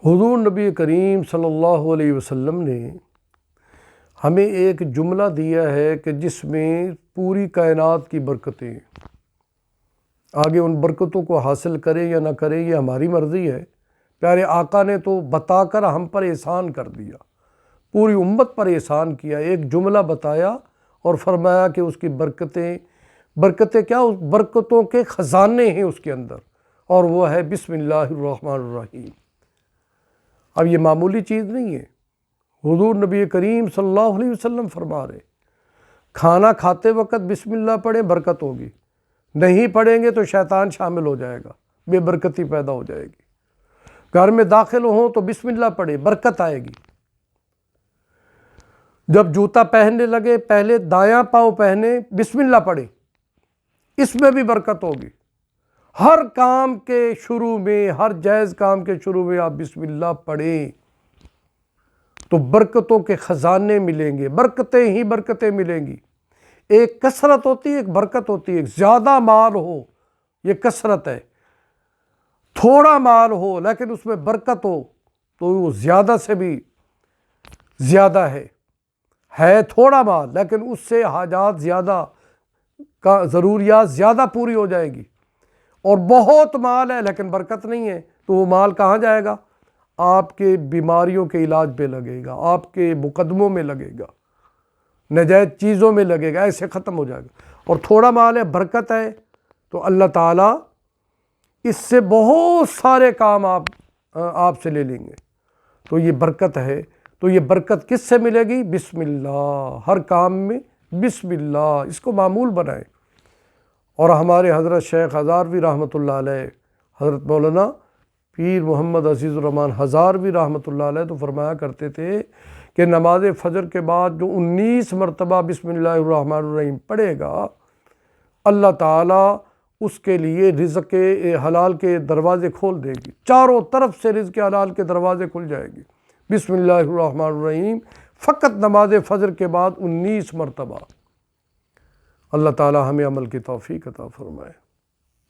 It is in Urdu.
حضور نبی کریم صلی اللہ علیہ وسلم نے ہمیں ایک جملہ دیا ہے کہ جس میں پوری کائنات کی برکتیں، آگے ان برکتوں کو حاصل کریں یا نہ کریں یہ ہماری مرضی ہے۔ پیارے آقا نے تو بتا کر ہم پر احسان کر دیا، پوری امت پر احسان کیا، ایک جملہ بتایا اور فرمایا کہ اس کی برکتیں کیا، اس برکتوں کے خزانے ہیں اس کے اندر، اور وہ ہے بسم اللہ الرحمن الرحیم۔ اب یہ معمولی چیز نہیں ہے، حضور نبی کریم صلی اللہ علیہ وسلم فرما رہے کھانا کھاتے وقت بسم اللہ پڑھیں برکت ہوگی، نہیں پڑھیں گے تو شیطان شامل ہو جائے گا، بے برکتی پیدا ہو جائے گی۔ گھر میں داخل ہوں تو بسم اللہ پڑھیں برکت آئے گی۔ جب جوتا پہننے لگے پہلے دایاں پاؤں پہنے بسم اللہ پڑھیں، اس میں بھی برکت ہوگی۔ ہر کام کے شروع میں، ہر جائز کام کے شروع میں آپ بسم اللہ پڑھیں تو برکتوں کے خزانے ملیں گے، برکتیں ہی برکتیں ملیں گی۔ ایک کثرت ہوتی ہے، ایک برکت ہوتی ہے۔ ایک زیادہ مال ہو یہ کثرت ہے، تھوڑا مال ہو لیکن اس میں برکت ہو تو وہ زیادہ سے بھی زیادہ ہے تھوڑا مال لیکن اس سے حاجات زیادہ کا ضروریات زیادہ پوری ہو جائے گی، اور بہت مال ہے لیکن برکت نہیں ہے تو وہ مال کہاں جائے گا؟ آپ کے بیماریوں کے علاج پہ لگے گا، آپ کے مقدموں میں لگے گا، ناجائز چیزوں میں لگے گا، ایسے ختم ہو جائے گا۔ اور تھوڑا مال ہے، برکت ہے تو اللہ تعالیٰ اس سے بہت سارے کام آپ سے لے لیں گے، تو یہ برکت ہے۔ تو یہ برکت کس سے ملے گی؟ بسم اللہ، ہر کام میں بسم اللہ، اس کو معمول بنائیں۔ اور ہمارے حضرت شیخ ہزاروی رحمۃ اللہ علیہ، حضرت مولانا پیر محمد عزیز الرحمن ہزاروی رحمۃ اللہ علیہ تو فرمایا کرتے تھے کہ نماز فجر کے بعد جو 19 مرتبہ بسم اللہ الرحمن الرحیم پڑھے گا، اللہ تعالیٰ اس کے لیے رزق حلال کے دروازے کھول دے گی، چاروں طرف سے رزق حلال کے دروازے کھل جائے گی۔ بسم اللہ الرحمن الرحیم فقط نماز فجر کے بعد 19 مرتبہ۔ اللہ تعالیٰ ہمیں عمل کی توفیق عطا فرمائے۔